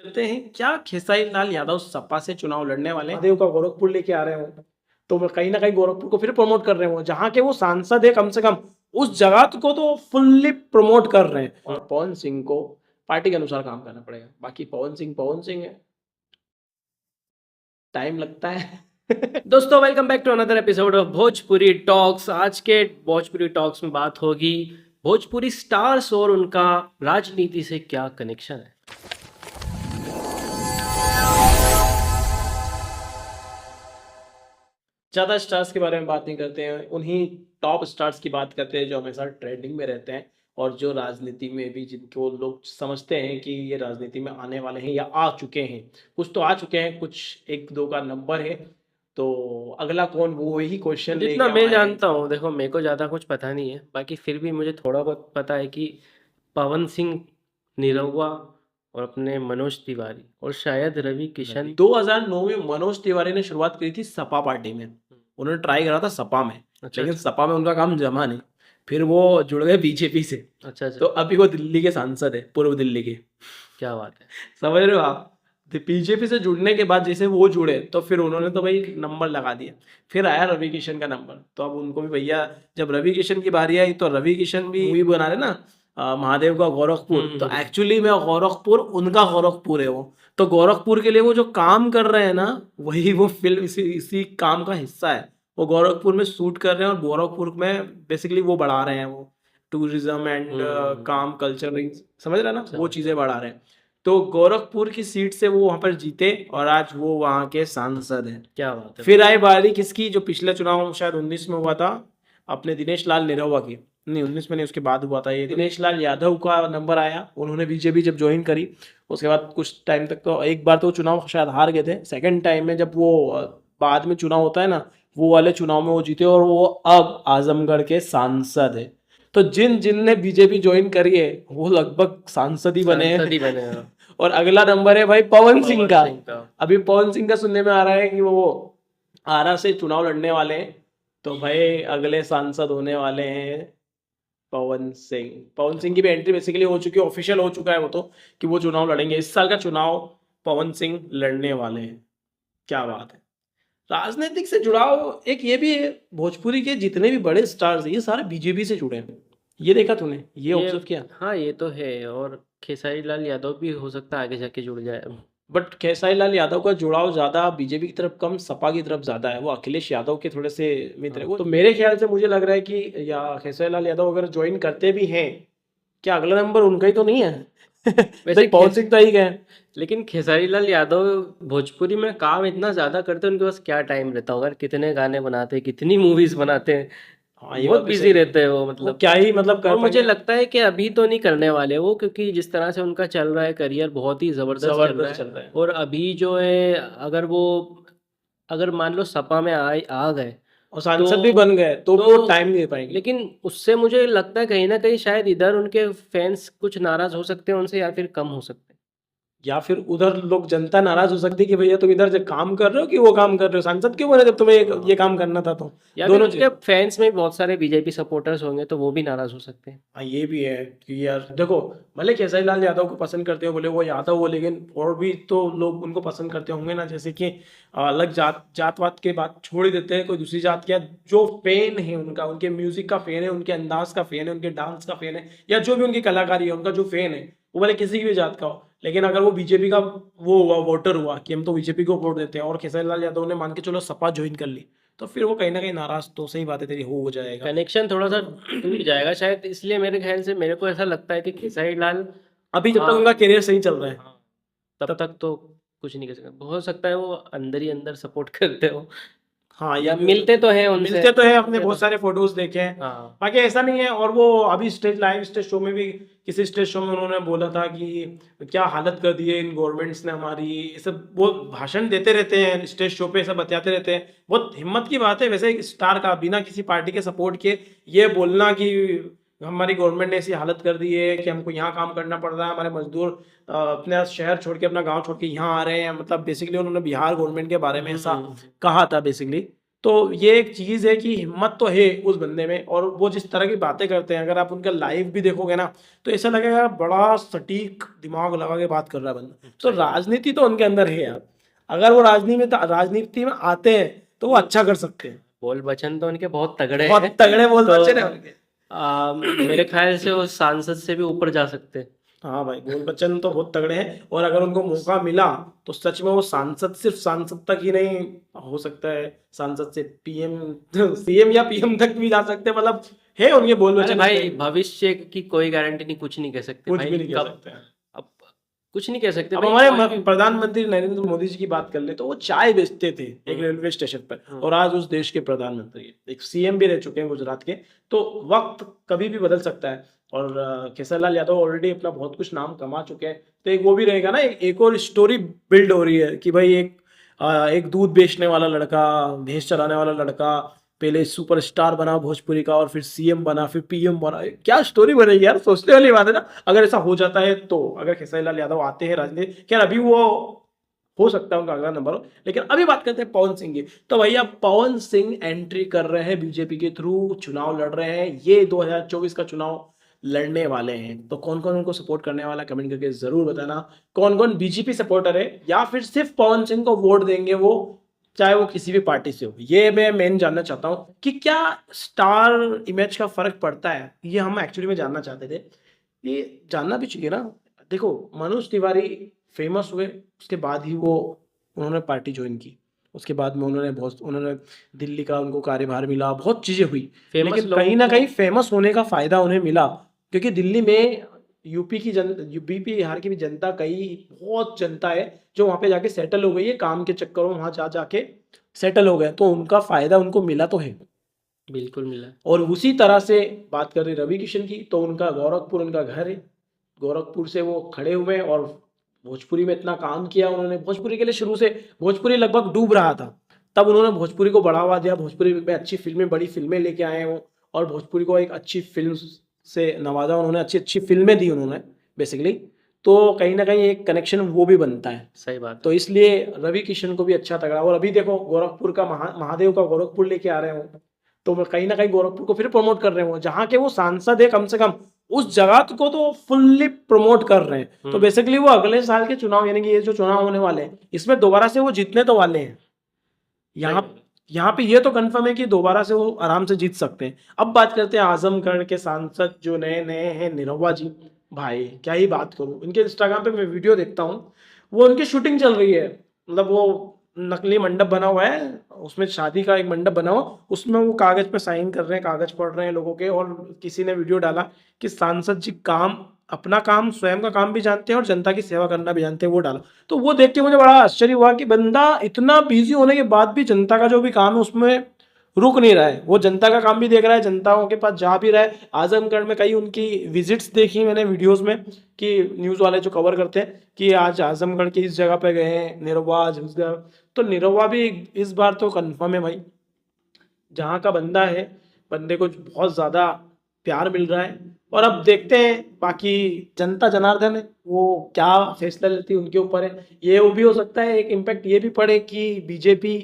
कहते हैं क्या खेसारी लाल यादव सपा से चुनाव लड़ने वाले महादेव का गोरखपुर लेके आ रहे हो, तो वो कहीं ना कहीं गोरखपुर को फिर प्रमोट कर रहे हो, जहाँ के वो सांसद है कम से कम उस जगह को तो फुल्ली प्रमोट कर रहे हैं। और पवन सिंह को पार्टी के अनुसार काम करना पड़ेगा, बाकी पवन सिंह है, टाइम लगता है। दोस्तों welcome back to another episode of Bhojpuri talks. आज के भोजपुरी टॉक्स में बात होगी भोजपुरी स्टार्स और उनका राजनीति से क्या कनेक्शन है। ज्यादा स्टार्स के बारे में बात नहीं करते हैं, उन्हीं टॉप स्टार्स की बात करते हैं जो हमेशा ट्रेंडिंग में रहते हैं और जो राजनीति में भी जिनको लोग समझते हैं कि ये राजनीति में आने वाले हैं या आ चुके हैं। कुछ तो आ चुके हैं, कुछ एक दो का नंबर है, तो अगला कौन, वो वही क्वेश्चन जितना मैं जानता हूँ, देखो मेरे को ज़्यादा कुछ पता नहीं है, बाकी फिर भी मुझे थोड़ा बहुत पता है कि पवन सिंह निरहुआ और अपने मनोज तिवारी और शायद रवि किशन 2009 में मनोज तिवारी ने शुरुआत की थी सपा पार्टी में, उन्होंने ट्राई करा था सपा में, लेकिन सपा में उनका काम जमा नहीं, फिर वो जुड़ गए बीजेपी से। अच्छा तो अभी वो दिल्ली के सांसद है, पूर्व दिल्ली के। क्या बात है, समझ रहे हो आप? बीजेपी से जुड़ने के बाद जैसे वो जुड़े तो फिर उन्होंने तो भाई नंबर लगा दिया, फिर आया रवि किशन का नंबर, तो अब उनको भी भैया जब रवि किशन की बारी आई तो रवि किशन भी मूवी बना रहे ना, महादेव का गोरखपुर, तो एक्चुअली में गोरखपुर उनका गोरखपुर है वो, तो गोरखपुर के लिए वो जो काम कर रहे हैं ना, वही वो फिल्म इसी काम का हिस्सा है। वो गोरखपुर में शूट कर रहे हैं और गोरखपुर में बेसिकली वो बढ़ा रहे हैं, वो टूरिज्म एंड काम कल्चर, समझ रहे हैं ना, वो चीजें बढ़ा रहे हैं। तो गोरखपुर की सीट से वो वहां पर जीते और आज वो वहां के सांसद हैं। क्या बात है। फिर आई बारी किसकी, जो पिछले चुनाव शायद 19 में हुआ था, अपने दिनेश लाल निरहुआ की, नहीं 19 में नहीं, उसके बाद हुआ था ये, दिनेश लाल यादव का नंबर आया। उन्होंने बीजेपी जब ज्वाइन करी उसके बाद कुछ टाइम तक तो एक बार तो चुनाव शायद हार गए थे, सेकेंड टाइम में जब वो बाद में चुनाव होता है ना, वो वाले चुनाव में वो जीते और वो अब आजमगढ़ के सांसद है। तो जिन जिन ने बीजेपी ज्वाइन करी है वो लगभग सांसद ही बने हैं। और अगला नंबर है भाई पवन सिंह का। अभी पवन सिंह का सुनने में आ रहा है कि वो आरा से चुनाव लड़ने वाले हैं, तो भाई अगले सांसद होने वाले हैं पवन सिंह की भी एंट्री बेसिकली हो चुकी है, ऑफिशियल हो चुका है वो तो, कि वो चुनाव लड़ेंगे। इस साल का चुनाव पवन सिंह लड़ने वाले हैं। क्या बात है। राजनीतिक से जुड़ाव एक ये भी है, भोजपुरी के जितने भी बड़े स्टार्स हैं ये सारे बीजेपी से जुड़े हैं, ये देखा तूने, ये ऑब्जर्व किया? हाँ ये तो है, और खेसारी लाल यादव भी हो सकता है आगे जाके जुड़ जाए, बट खेसारी लाल यादव का जुड़ाव ज्यादा बीजेपी की तरफ कम, सपा की तरफ ज्यादा है। वो अखिलेश यादव के थोड़े से मित्र है वो, तो मेरे ख्याल से मुझे लग रहा है कि या खेसारी लाल यादव अगर ज्वाइन करते भी हैं, क्या अगला नंबर उनका ही तो नहीं है? वैसे पवन सिंह तो ही गए, लेकिन खेसारी लाल यादव भोजपुरी में काम इतना ज्यादा करते हैं, उनके पास क्या टाइम रहता होगा, कितने गाने बनाते हैं, कितनी मूवीज बनाते हैं, बहुत बिजी रहते हैं वो, मतलब क्या ही मतलब कर मुझे लगता है कि अभी तो नहीं करने वाले वो, क्योंकि जिस तरह से उनका चल रहा है करियर बहुत ही जबरदस्त चल रहा है। और अभी जो है अगर मान लो सपा में आ गए और सांसद भी बन गए तो वो टाइम नहीं दे पाएंगे, लेकिन उससे मुझे लगता है कहीं ना कहीं शायद इधर उनके फैंस कुछ नाराज हो सकते हैं उनसे, या फिर कम हो सकते हैं, या फिर उधर लोग जनता नाराज हो सकती है कि भैया तुम इधर से काम कर रहे हो कि वो काम कर रहे हो, सांसद क्यों बने जब तुम्हें ये काम करना था। तो या दोनों के फैंस में बहुत सारे बीजेपी सपोर्टर्स होंगे तो वो भी नाराज हो सकते हैं। हाँ ये भी है कि यार देखो, भले खेसारी लाल यादव को पसंद करते हो, बोले वो यादव हो, लेकिन और भी तो लोग उनको पसंद करते होंगे ना, जैसे कि अलग जातवाद के बात छोड़ ही देते हैं, कोई दूसरी जात का जो फैन है उनका, उनके म्यूजिक का फैन है, उनके अंदाज का फैन है, उनके डांस का फैन है, या जो भी उनकी कलाकारी है, उनका जो फैन है वो भले किसी की भी जात का हो, लेकिन अगर वो बीजेपी का वो हुआ, वोटर हुआ कि हम तो बीजेपी को वोट देते हैं, और खेसारी लाल यादव ने मान के चलो सपा ज्वाइन कर ली, तो फिर वो कहीं ना कहीं नाराज, तो सही बात है तेरी, हो जाएगा, कनेक्शन थोड़ा सा टूट जाएगा शायद। इसलिए मेरे ख्याल से मेरे को ऐसा लगता है कि खेसारी लाल अभी जब तक उनका करियर सही चल रहा है तब तक तो कुछ नहीं कर सकता। हो सकता है वो अंदर ही अंदर सपोर्ट करते हो, हाँ, या मिलते तो हैं उनसे, मिलते तो है, अपने बहुत सारे फोटोज देखे हैं, हाँ। बाकी ऐसा नहीं है। और वो अभी लाइव स्टेज शो में भी, किसी स्टेज शो में उन्होंने बोला था कि क्या हालत कर दी है इन गवर्नमेंट्स ने हमारी, ये सब वो भाषण देते रहते हैं स्टेज शो पे, सब बताते रहते हैं। बहुत हिम्मत की बात है वैसे एक स्टार का, बिना किसी पार्टी के सपोर्ट के ये बोलना कि हमारी गवर्नमेंट ने ऐसी हालत कर दी है कि हमको यहाँ काम करना पड़ रहा है, हमारे मजदूर अपने शहर छोड़ के, अपना गांव छोड़ के यहाँ आ रहे हैं। मतलब बेसिकली उन्होंने बिहार गवर्नमेंट के बारे में ऐसा कहा था बेसिकली, तो ये एक चीज है कि हिम्मत तो है उस बंदे में, और वो जिस तरह की बातें करते हैं, अगर आप उनका लाइव भी देखोगे ना तो ऐसा लगेगा बड़ा सटीक दिमाग लगा के बात कर रहा है बंदा। तो राजनीति तो उनके अंदर है यार, अगर वो राजनीति में आते हैं तो वो अच्छा कर सकते हैं। बोल वचन तो उनके बहुत तगड़े बहुत हैं। तगड़े बोल तो बच्चे हैं उनके। मेरे ख्याल से वो सांसद से भी ऊपर जा सकते हैं। हाँ भाई, बोल बच्चन तो बहुत तगड़े हैं, और अगर उनको मौका मिला तो सच में वो सांसद, सिर्फ सांसद तक ही नहीं, हो सकता है सांसद से पीएम सीएम या पीएम तक भी जा सकते हैं, मतलब है उनके बोल अरे बच्चन। भाई भविष्य की कोई गारंटी नहीं, कुछ नहीं कह सकते कुछ भाई, भी नहीं कह कब सकते हैं। अब कुछ नहीं कह सकते अब भाई, हमारे कोई भी। प्रधानमंत्री नरेंद्र मोदी जी की बात कर ले तो वो चाय बेचते थे एक रेलवे स्टेशन पर, और आज उस देश के प्रधानमंत्री हैं, एक सीएम भी रह चुके हैं गुजरात के। तो वक्त कभी भी बदल सकता है, और केसरलाल यादव ऑलरेडी अपना बहुत कुछ नाम कमा चुके हैं। तो एक वो भी रहेगा ना, एक और स्टोरी बिल्ड हो रही है कि भाई एक दूध बेचने वाला लड़का, भैंस चराने वाला लड़का, पहले सुपरस्टार बना भोजपुरी का, और फिर सीएम बना, फिर पीएम बना। क्या स्टोरी बनेगी यार, सोचने वाली बात है ना, अगर ऐसा हो जाता है तो। अगर खेसारी यादव आते हैं राजनीति, खैर अभी वो हो सकता है उनका अगला नंबर हो, लेकिन अभी बात करते हैं पवन सिंह की। तो भैया पवन सिंह एंट्री कर रहे हैं बीजेपी के थ्रू, चुनाव लड़ रहे हैं, ये 2024 का चुनाव लड़ने वाले हैं। तो कौन कौन उनको सपोर्ट करने वाला, कमेंट करके जरूर बताना। कौन कौन बीजेपी सपोर्टर है, या फिर सिर्फ पवन सिंह को वोट देंगे वो, चाहे वो किसी भी पार्टी से हो। ये मैं मेन जानना चाहता हूँ कि क्या स्टार इमेज का फर्क पड़ता है, ये हम एक्चुअली में जानना चाहते थे। ये जानना भी चाहिए ना। देखो, मनोज तिवारी फेमस हुए, उसके बाद ही वो उन्होंने पार्टी ज्वाइन की, उसके बाद में उन्होंने दिल्ली का उनको कार्यभार मिला, बहुत चीजें हुई, फेमस लेकिन कहीं ना कहीं फेमस होने का फायदा उन्हें मिला, क्योंकि दिल्ली में यूपी बिहार की भी जनता, कई बहुत जनता है जो वहां पे जाके सेटल हो गई है, काम के चक्कर में वहां जा जाके सेटल हो गए, तो उनका फायदा उनको मिला तो है। बिल्कुल मिला। और उसी तरह से बात करें रवि किशन की, तो उनका गोरखपुर उनका घर है, गोरखपुर से वो खड़े हुए, और भोजपुरी में इतना काम किया उन्होंने। भोजपुरी के लिए शुरू से, भोजपुरी लगभग डूब रहा था, तब उन्होंने भोजपुरी को बढ़ावा दिया, भोजपुरी में अच्छी फिल्में, बड़ी फिल्में लेके आए वो, और भोजपुरी को एक अच्छी फिल्म से नवाजा उन्होंने, अच्छी अच्छी फिल्में दी उन्होंने बेसिकली। तो कहीं ना कहीं एक कनेक्शन वो भी बनता है। सही बात। तो इसलिए रवि किशन को भी अच्छा तगड़ा, और अभी देखो गोरखपुर का महादेव का गोरखपुर लेके आ रहे हो, तो वो कहीं ना कहीं गोरखपुर को फिर प्रमोट कर रहे हो, जहाँ के वो सांसद है कम से कम उस जगह को तो फुल्ली प्रमोट कर रहे हैं। तो बेसिकली वो अगले साल के चुनाव, यानी कि ये जो चुनाव होने वाले हैं, इसमें दोबारा से वो जीतने तो वाले हैं। यहाँ पे ये तो कंफर्म है कि दोबारा से वो आराम से जीत सकते हैं। अब बात करते हैं आजमगढ़ के सांसद जो नए नए हैं, निरहुआ जी। भाई क्या ही बात करूं, इनके इंस्टाग्राम पे मैं वीडियो देखता हूँ, वो उनकी शूटिंग चल रही है, मतलब वो नकली मंडप बना हुआ है, उसमें शादी का एक मंडप बना हुआ, उसमें वो कागज पे साइन कर रहे हैं, कागज पढ़ रहे हैं लोगों के। और किसी ने वीडियो डाला कि सांसद जी अपना काम, स्वयं का काम भी जानते हैं और जनता की सेवा करना भी जानते हैं, वो डाला। तो वो देख के मुझे बड़ा आश्चर्य हुआ कि बंदा इतना बिजी होने के बाद भी जनता का जो भी काम है उसमें रुक नहीं रहा है, वो जनता का काम भी देख रहा है, जनताओं के पास जा भी रहा है। आजमगढ़ में कई उनकी विजिट्स देखी मैंने वीडियोस में, कि न्यूज़ वाले जो कवर करते हैं कि आज आजमगढ़ की इस जगह पे गए हैं निरहुआ, तो निरहुआ भी इस बार तो कंफर्म है भाई, जहाँ का बंदा है, बंदे को बहुत ज़्यादा प्यार मिल रहा है। और अब देखते हैं बाकी जनता जनार्दन है, वो क्या फैसला लेती है उनके ऊपर है। ये वो भी हो सकता है एक इम्पैक्ट ये भी पड़े कि बीजेपी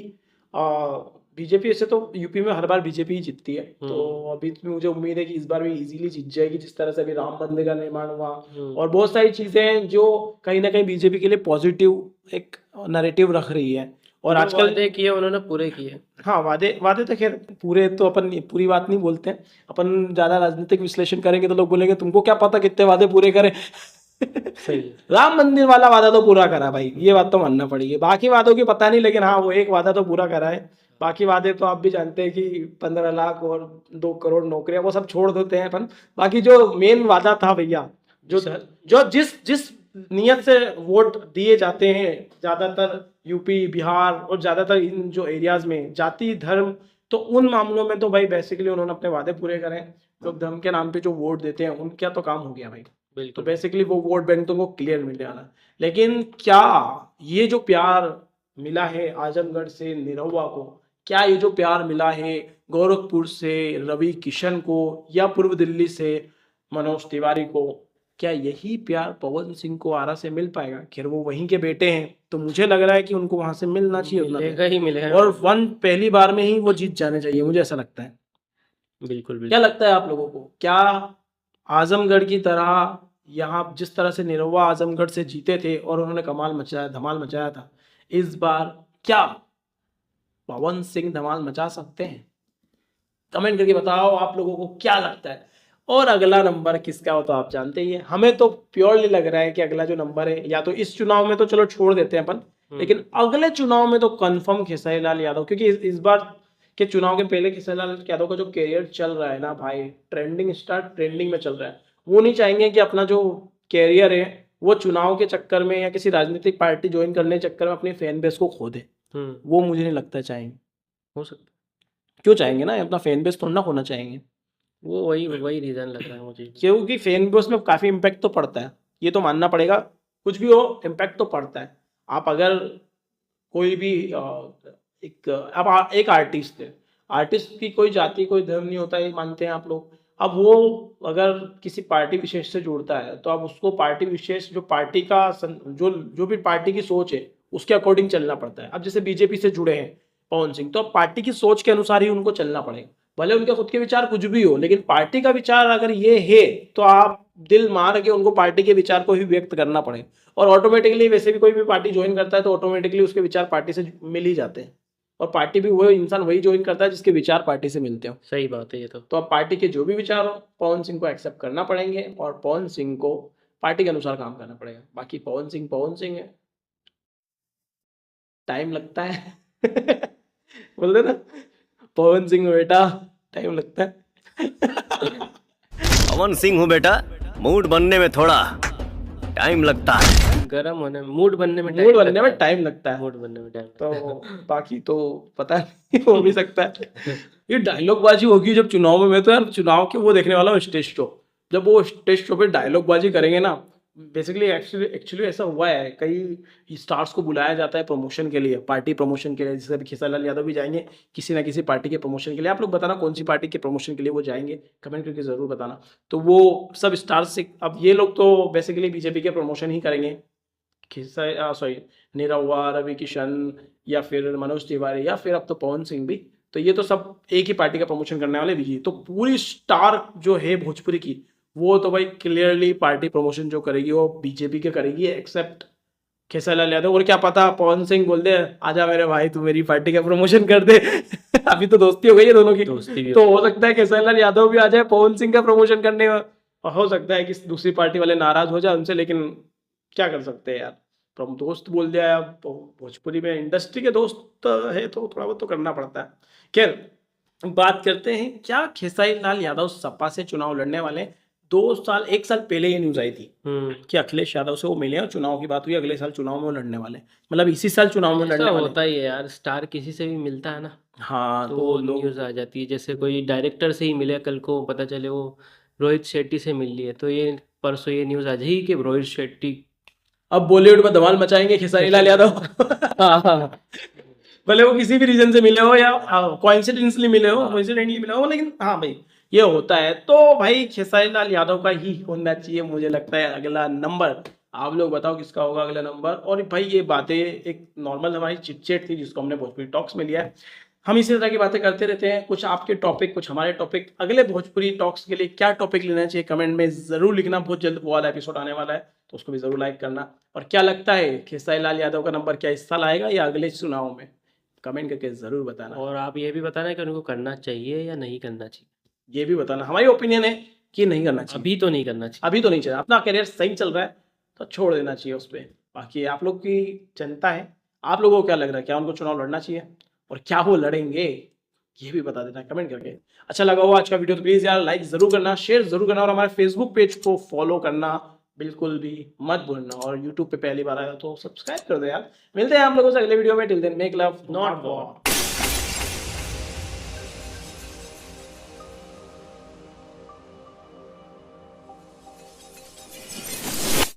ऐसे तो यूपी में हर बार बीजेपी ही जीतती है, तो अभी मुझे उम्मीद है कि इस बार भी इजीली जीत जाएगी, जिस तरह से अभी राम मंदिर का निर्माण हुआ, और बहुत सारी चीजें हैं जो कहीं ना कहीं बीजेपी के लिए पॉजिटिव एक नैरेटिव रख रही है। और आजकल वादे किए उन्होंने पूरे किए। हाँ, वादे तो खैर पूरे, तो अपन पूरी बात नहीं बोलते हैं, अपन ज्यादा राजनीतिक विश्लेषण करेंगे तो लोग बोलेंगे तुमको क्या पता कितने वादे पूरे करे। सही। राम मंदिर वाला वादा तो पूरा करा भाई, ये बात तो मानना पड़ेगी, बाकी वादों की पता नहीं, लेकिन हाँ वो एक वादा तो पूरा करा है। बाकी वादे तो आप भी जानते हैं कि 15 लाख और 2 करोड़ नौकरियां, वो सब छोड़ देते हैं अपन। बाकी जो मेन वादा था भैया, जो जिस नियत से वोट दिए जाते हैं ज्यादातर यूपी बिहार और ज्यादातर इन जो एरियाज में जाति धर्म, तो उन मामलों में तो भाई बेसिकली उन्होंने अपने वादे पूरे करे। लोग धर्म के नाम पे जो वोट देते हैं उनका तो काम हो गया भाई, तो बेसिकली वो वोट बैंक तो वो क्लियर मिलने वाला। लेकिन क्या ये जो प्यार मिला है आजमगढ़ से निरहुआ को, क्या ये जो प्यार मिला है गोरखपुर से रवि किशन को, या पूर्व दिल्ली से मनोज तिवारी को, क्या यही प्यार पवन सिंह को आरा से मिल पाएगा? खैर वो वहीं के बेटे हैं, तो मुझे लग रहा है कि उनको वहां से मिलना चाहिए उतना मिलेगा ही मिलेगा। और पहली बार में ही वो जीत जाने चाहिए, मुझे ऐसा लगता है। बिल्कुल क्या बिल्कुल। लगता है आप लोगों को, क्या आजमगढ़ की तरह यहाँ जिस तरह से निरहुआ आजमगढ़ से जीते थे और उन्होंने धमाल मचाया था, इस बार क्या पवन सिंह धमाल मचा सकते हैं? कमेंट करके बताओ आप लोगों को क्या लगता है। और अगला नंबर किसका हो तो आप जानते ही हैं। हमें तो प्योरली लग रहा है कि अगला जो नंबर है, या तो इस चुनाव में तो चलो छोड़ देते हैं अपन, लेकिन अगले चुनाव में तो कंफर्म खेसारी लाल यादव, क्योंकि इस बार के चुनाव के पहले खेसारी लाल यादव का जो करियर चल रहा है ना भाई, ट्रेंडिंग में चल रहा है। वो नहीं चाहेंगे कि अपना जो करियर है वो चुनाव के चक्कर में या किसी राजनीतिक पार्टी ज्वाइन करने के चक्कर में अपनी फैन बेस को खो दे। वो मुझे नहीं लगता चाहेंगे। हो सकता है। क्यों चाहेंगे ना, अपना फैन बेस थोड़ा ना खोना चाहेंगे। वो वही रीजन लग रहा है मुझे। क्योंकि फैन बेस में काफी इम्पैक्ट तो पड़ता है, ये तो मानना पड़ेगा। कुछ भी हो, इम्पैक्ट तो पड़ता है। आप अगर कोई भी एक आर्टिस्ट है, आर्टिस्ट की कोई जाति कोई धर्म नहीं होता, ये मानते हैं आप लोग। अब वो अगर किसी पार्टी विशेष से जुड़ता है तो अब उसको पार्टी विशेष जो पार्टी का जो भी पार्टी की सोच है उसके अकॉर्डिंग चलना पड़ता है। अब जैसे बीजेपी से जुड़े हैं पवन सिंह, तो अब पार्टी की सोच के अनुसार ही उनको चलना पड़ेगा। भले उनके खुद के विचार कुछ भी हो, लेकिन पार्टी का विचार अगर ये है तो आप दिल मार के उनको पार्टी के विचार को ही व्यक्त करना पड़ेगा। और ऑटोमेटिकली वैसे भी कोई भी पार्टी ज्वाइन करता है तो ऑटोमेटिकली उसके विचार पार्टी से मिल ही जाते हैं, और पार्टी भी वो इंसान वही ज्वाइन करता है जिसके विचार पार्टी से मिलते हो। सही बात है ये तो। अब पार्टी के जो भी विचार हो पवन सिंह को एक्सेप्ट करना पड़ेंगे और पवन सिंह को पार्टी के अनुसार काम करना पड़ेगा। बाकी पवन सिंह है, टाइम लगता है बोलते ना, पवन सिंह बेटा टाइम लगता है पवन सिंह हूँ बेटा, मूड बनने में थोड़ा टाइम लगता है। गर्म होने में, मूड बनने में टाइम लगता है। मूड बनने में टाइम। तो बाकी तो पता नहीं, हो भी सकता है। ये डायलॉग बाजी होगी जब चुनाव में। मैं तो यार चुनाव के वो देखने वाला हूँ स्टेज शो, जब वो स्टेज शो पे डायलॉग बाजी करेंगे ना। बेसिकली एक्चुअली ऐसा हुआ है, कई स्टार्स को बुलाया जाता है प्रमोशन के लिए, पार्टी प्रमोशन के लिए। जैसे अभी खेसारी लाल यादव भी जाएंगे किसी ना किसी पार्टी के प्रमोशन के लिए। आप लोग बताना कौन सी पार्टी के प्रमोशन के लिए वो जाएंगे, कमेंट करके जरूर बताना। तो वो सब स्टार्स से, अब ये लोग तो बेसिकली बीजेपी के प्रमोशन ही करेंगे। निरहुआ, रवि किशन या फिर मनोज तिवारी या फिर अब तो पवन सिंह भी, तो ये तो सब एक ही पार्टी का प्रमोशन करने वाले बीजेपी। तो पूरी स्टार जो है भोजपुरी की, वो तो भाई क्लियरली पार्टी प्रमोशन जो करेगी वो बीजेपी के करेगी, एक्सेप्ट खेसारी लाल यादव। और क्या पता पवन सिंह बोल दे आजा मेरे भाई तू मेरी पार्टी का प्रमोशन कर दे अभी तो दोस्ती हो गई है दोनों की, तो हो सकता है खेसारी लाल यादव भी आ जाए पवन सिंह का प्रमोशन करने में। और हो सकता है कि दूसरी पार्टी वाले नाराज हो जाए उनसे, लेकिन क्या कर सकते हैं यार, दोस्त बोल दिया। भोजपुरी में इंडस्ट्री के दोस्त है तो थोड़ा बहुत तो करना पड़ता है। खैर बात करते हैं, क्या खेसारी लाल यादव सपा से चुनाव लड़ने वाले? 1 साल पहले ये न्यूज आई थी कि अखिलेश यादव से वो मिले और चुनाव की बात हुई, अगले साल चुनाव में वो लड़ने वाले, मतलब इसी साल चुनाव में लड़ने वाले। होता ही है यार, स्टार किसी से भी मिलता है ना, हाँ तो न्यूज आ जाती है। जैसे कोई डायरेक्टर से ही मिले, कल को पता चले वो रोहित शेट्टी से मिल लिए, तो ये परसों ये न्यूज आ जाएगी कि रोहित शेट्टी अब बॉलीवुड में धमाल मचाएंगे खेसारी लाल यादव भले वो किसी भी रीजन से मिले हो या कोइंसिडेंटली मिले हो, लेकिन हाँ भाई ये होता है। तो भाई खेसारी लाल यादव का ही होना चाहिए मुझे लगता है अगला नंबर। आप लोग बताओ किसका होगा अगला नंबर। और भाई ये बातें एक नॉर्मल हमारी चिटचैट थी जिसको हमने भोजपुरी टॉक्स में लिया है। हम इसी तरह की बातें करते रहते हैं, कुछ आपके टॉपिक कुछ हमारे टॉपिक। अगले भोजपुरी टॉक्स के लिए क्या टॉपिक लेना चाहिए कमेंट में जरूर लिखना। बहुत जल्द वो वाला एपिसोड आने वाला है तो उसको भी जरूर लाइक करना। और क्या लगता है खेसारी लाल यादव का नंबर क्या इस साल आएगा या अगले चुनाव में, कमेंट करके जरूर बताना। और आप ये भी बताना कि उनको करना चाहिए या नहीं करना चाहिए, ये भी बताना। हमारी ओपिनियन है कि नहीं करना चाहिए, अभी तो नहीं करना चाहिए, अभी तो नहीं चाहिए। अपना करियर सही चल रहा है तो छोड़ देना चाहिए उस पर। बाकी आप लोग की जनता है, आप लोगों को क्या लग रहा है, क्या उनको चुनाव लड़ना चाहिए और क्या वो लड़ेंगे, ये भी बता देना कमेंट करके। अच्छा लगा हो आज का वीडियो तो प्लीज यार लाइक जरूर करना, शेयर जरूर करना और हमारे फेसबुक पेज को फॉलो करना बिल्कुल भी मत भूलना। और यूट्यूब पे पहली बार आया तो सब्सक्राइब कर दो यार। मिलते हैं आप लोगों से अगले वीडियो में। Till then make love not war.